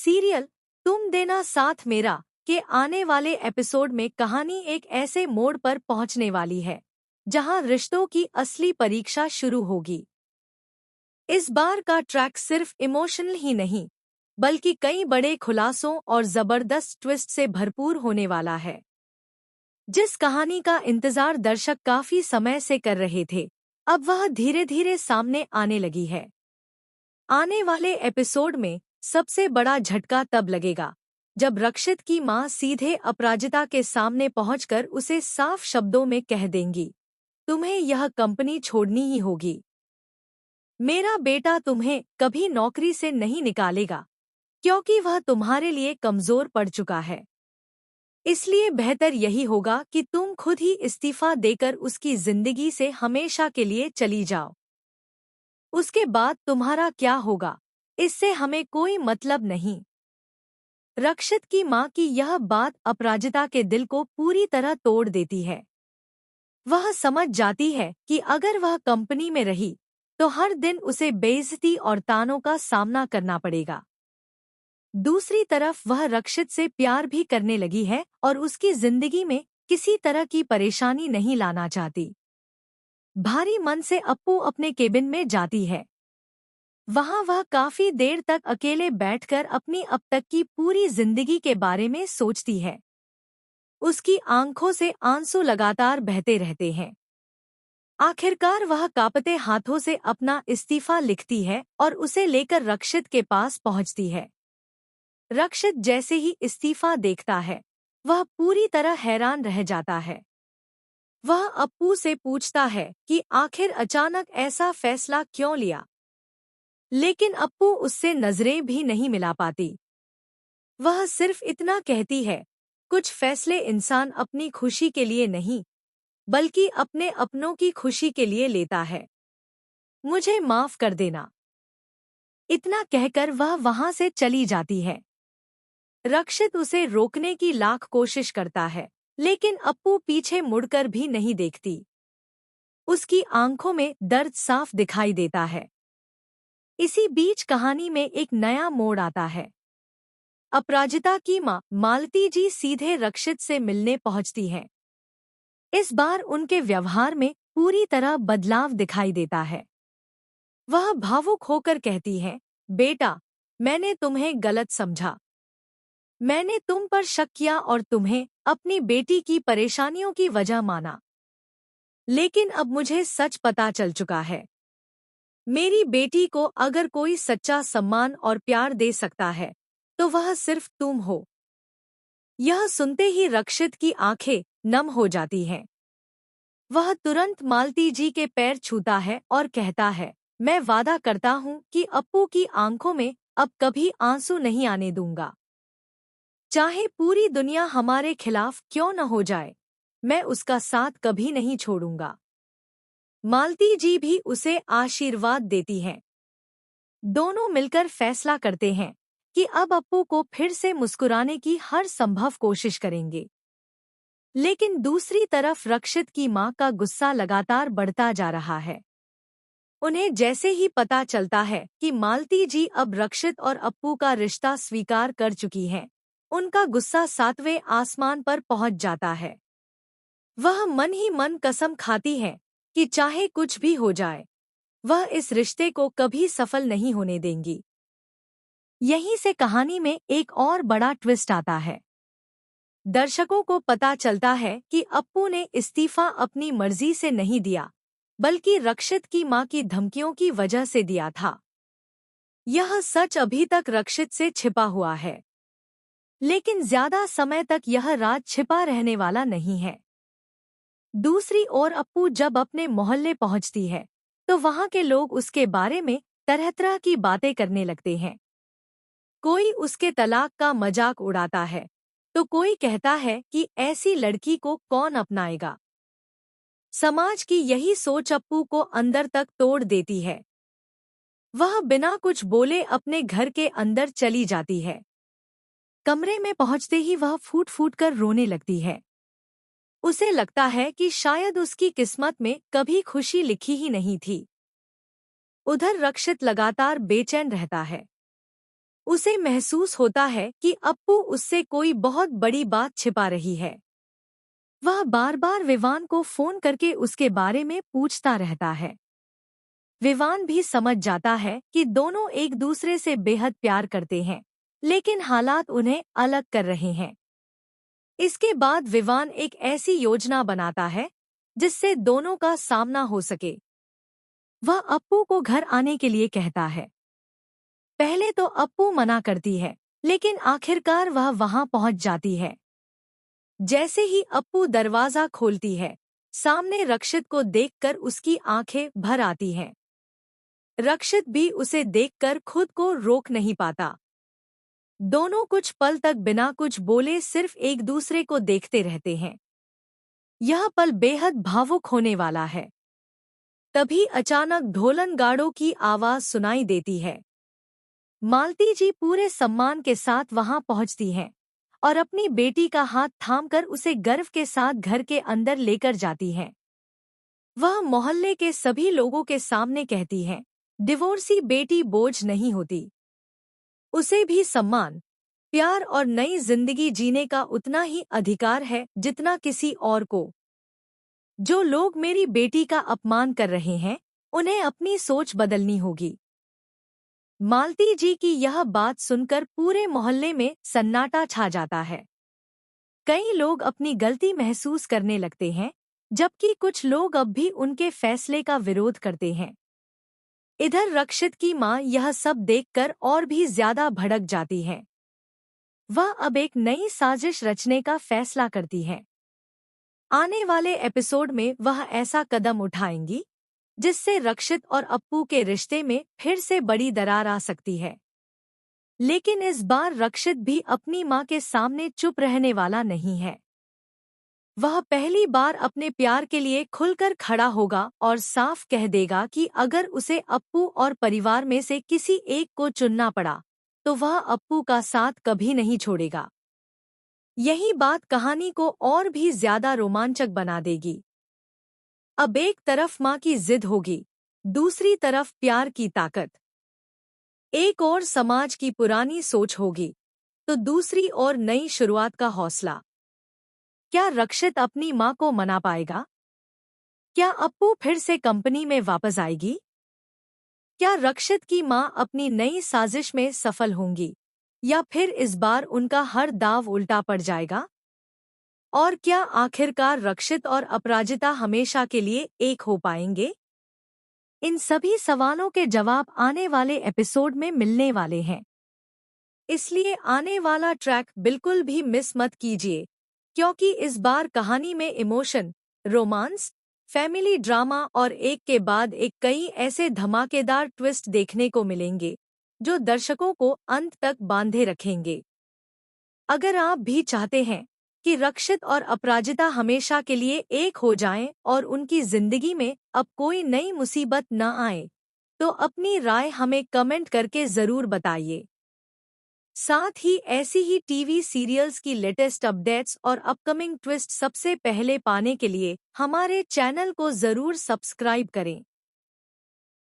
Serial तुम देना साथ मेरा के आने वाले एपिसोड में कहानी एक ऐसे मोड़ पर पहुंचने वाली है जहां रिश्तों की असली परीक्षा शुरू होगी। इस बार का ट्रैक सिर्फ इमोशनल ही नहीं बल्कि कई बड़े खुलासों और जबरदस्त ट्विस्ट से भरपूर होने वाला है। जिस कहानी का इंतजार दर्शक काफी समय से कर रहे थे, अब वह धीरे धीरे सामने आने लगी है। आने वाले एपिसोड में सबसे बड़ा झटका तब लगेगा जब रक्षित की मां सीधे अपराजिता के सामने पहुंचकर उसे साफ शब्दों में कह देंगी, तुम्हें यह कंपनी छोड़नी ही होगी। मेरा बेटा तुम्हें कभी नौकरी से नहीं निकालेगा क्योंकि वह तुम्हारे लिए कमजोर पड़ चुका है। इसलिए बेहतर यही होगा कि तुम खुद ही इस्तीफा देकर उसकी जिंदगी से हमेशा के लिए चली जाओ। उसके बाद तुम्हारा क्या होगा इससे हमें कोई मतलब नहीं। रक्षित की मां की यह बात अपराजिता के दिल को पूरी तरह तोड़ देती है। वह समझ जाती है कि अगर वह कंपनी में रही तो हर दिन उसे बेइज्जती और तानों का सामना करना पड़ेगा। दूसरी तरफ वह रक्षित से प्यार भी करने लगी है और उसकी जिंदगी में किसी तरह की परेशानी नहीं लाना चाहती। भारी मन से अप्पू अपने केबिन में जाती है। वहां वह काफी देर तक अकेले बैठकर अपनी अब तक की पूरी जिंदगी के बारे में सोचती है। उसकी आंखों से आंसू लगातार बहते रहते हैं। आखिरकार वह कांपते हाथों से अपना इस्तीफा लिखती है और उसे लेकर रक्षित के पास पहुंचती है। रक्षित जैसे ही इस्तीफा देखता है, वह पूरी तरह हैरान रह जाता है। वह अप्पू से पूछता है कि आखिर अचानक ऐसा फैसला क्यों लिया, लेकिन अप्पू उससे नजरें भी नहीं मिला पाती। वह सिर्फ इतना कहती है, कुछ फैसले इंसान अपनी खुशी के लिए नहीं बल्कि अपने अपनों की खुशी के लिए लेता है। मुझे माफ कर देना। इतना कहकर वह वहां से चली जाती है। रक्षित उसे रोकने की लाख कोशिश करता है, लेकिन अप्पू पीछे मुड़कर भी नहीं देखती। उसकी आंखों में दर्द साफ दिखाई देता है। इसी बीच कहानी में एक नया मोड़ आता है। अपराजिता की मां मालती जी सीधे रक्षित से मिलने पहुंचती हैं। इस बार उनके व्यवहार में पूरी तरह बदलाव दिखाई देता है। वह भावुक होकर कहती है, बेटा, मैंने तुम्हें गलत समझा। मैंने तुम पर शक किया और तुम्हें अपनी बेटी की परेशानियों की वजह माना। लेकिन अब मुझे सच पता चल चुका है। मेरी बेटी को अगर कोई सच्चा सम्मान और प्यार दे सकता है तो वह सिर्फ तुम हो। यह सुनते ही रक्षित की आंखें नम हो जाती हैं। वह तुरंत मालती जी के पैर छूता है और कहता है, मैं वादा करता हूँ कि अप्पू की आंखों में अब कभी आंसू नहीं आने दूंगा। चाहे पूरी दुनिया हमारे खिलाफ क्यों न हो जाए, मैं उसका साथ कभी नहीं छोड़ूंगा। मालती जी भी उसे आशीर्वाद देती हैं। दोनों मिलकर फैसला करते हैं कि अब अप्पू को फिर से मुस्कुराने की हर संभव कोशिश करेंगे। लेकिन दूसरी तरफ रक्षित की मां का गुस्सा लगातार बढ़ता जा रहा है। उन्हें जैसे ही पता चलता है कि मालती जी अब रक्षित और अप्पू का रिश्ता स्वीकार कर चुकी हैं, उनका गुस्सा 7वें आसमान पर पहुंच जाता है। वह मन ही मन कसम खाती है कि चाहे कुछ भी हो जाए, वह इस रिश्ते को कभी सफल नहीं होने देंगी। यहीं से कहानी में एक और बड़ा ट्विस्ट आता है। दर्शकों को पता चलता है कि अप्पू ने इस्तीफा अपनी मर्जी से नहीं दिया, बल्कि रक्षित की मां की धमकियों की वजह से दिया था। यह सच अभी तक रक्षित से छिपा हुआ है, लेकिन ज्यादा समय तक यह राज छिपा रहने वाला नहीं है। दूसरी ओर अप्पू जब अपने मोहल्ले पहुंचती है तो वहां के लोग उसके बारे में तरह तरह की बातें करने लगते हैं। कोई उसके तलाक का मजाक उड़ाता है तो कोई कहता है कि ऐसी लड़की को कौन अपनाएगा। समाज की यही सोच अप्पू को अंदर तक तोड़ देती है। वह बिना कुछ बोले अपने घर के अंदर चली जाती है। कमरे में पहुंचते ही वह फूट फूट कर रोने लगती है। उसे लगता है कि शायद उसकी किस्मत में कभी खुशी लिखी ही नहीं थी। उधर रक्षित लगातार बेचैन रहता है। उसे महसूस होता है कि अप्पू उससे कोई बहुत बड़ी बात छिपा रही है। वह बार बार विवान को फोन करके उसके बारे में पूछता रहता है। विवान भी समझ जाता है कि दोनों एक दूसरे से बेहद प्यार करते हैं, लेकिन हालात उन्हें अलग कर रहे हैं। इसके बाद विवान एक ऐसी योजना बनाता है जिससे दोनों का सामना हो सके। वह अप्पू को घर आने के लिए कहता है। पहले तो अप्पू मना करती है, लेकिन आखिरकार वह वहां पहुंच जाती है। जैसे ही अप्पू दरवाजा खोलती है, सामने रक्षित को देखकर उसकी आंखें भर आती हैं। रक्षित भी उसे देखकर खुद को रोक नहीं पाता। दोनों कुछ पल तक बिना कुछ बोले सिर्फ एक दूसरे को देखते रहते हैं। यह पल बेहद भावुक होने वाला है। तभी अचानक ढोलन गाड़ों की आवाज सुनाई देती है। मालती जी पूरे सम्मान के साथ वहां पहुंचती हैं और अपनी बेटी का हाथ थामकर उसे गर्व के साथ घर के अंदर लेकर जाती हैं। वह मोहल्ले के सभी लोगों के सामने कहती हैं, डिवोर्सी बेटी बोझ नहीं होती। उसे भी सम्मान, प्यार और नई जिंदगी जीने का उतना ही अधिकार है जितना किसी और को। जो लोग मेरी बेटी का अपमान कर रहे हैं, उन्हें अपनी सोच बदलनी होगी। मालती जी की यह बात सुनकर पूरे मोहल्ले में सन्नाटा छा जाता है। कई लोग अपनी गलती महसूस करने लगते हैं, जबकि कुछ लोग अब भी उनके फैसले का विरोध करते हैं। इधर रक्षित की मां यह सब देखकर और भी ज्यादा भड़क जाती है। वह अब एक नई साजिश रचने का फैसला करती है। आने वाले एपिसोड में वह ऐसा कदम उठाएंगी जिससे रक्षित और अप्पू के रिश्ते में फिर से बड़ी दरार आ सकती है। लेकिन इस बार रक्षित भी अपनी मां के सामने चुप रहने वाला नहीं है। वह पहली बार अपने प्यार के लिए खुलकर खड़ा होगा और साफ कह देगा कि अगर उसे अप्पू और परिवार में से किसी एक को चुनना पड़ा, तो वह अप्पू का साथ कभी नहीं छोड़ेगा। यही बात कहानी को और भी ज्यादा रोमांचक बना देगी। अब एक तरफ मां की जिद होगी, दूसरी तरफ प्यार की ताकत। एक और समाज की पुरानी सोच होगी, तो दूसरी ओर नई शुरुआत का हौसला। क्या रक्षित अपनी मां को मना पाएगा? क्या अप्पू फिर से कंपनी में वापस आएगी? क्या रक्षित की मां अपनी नई साजिश में सफल होंगी, या फिर इस बार उनका हर दाव उल्टा पड़ जाएगा? और क्या आखिरकार रक्षित और अपराजिता हमेशा के लिए एक हो पाएंगे? इन सभी सवालों के जवाब आने वाले एपिसोड में मिलने वाले हैं। इसलिए आने वाला ट्रैक बिल्कुल भी मिस मत कीजिए, क्योंकि इस बार कहानी में इमोशन, रोमांस, फैमिली ड्रामा और एक के बाद एक कई ऐसे धमाकेदार ट्विस्ट देखने को मिलेंगे जो दर्शकों को अंत तक बांधे रखेंगे। अगर आप भी चाहते हैं कि रक्षित और अपराजिता हमेशा के लिए एक हो जाएं और उनकी जिंदगी में अब कोई नई मुसीबत न आए, तो अपनी राय हमें कमेंट करके जरूर बताइए। साथ ही ऐसी ही टीवी सीरियल्स की लेटेस्ट अपडेट्स और अपकमिंग ट्विस्ट सबसे पहले पाने के लिए हमारे चैनल को जरूर सब्सक्राइब करें।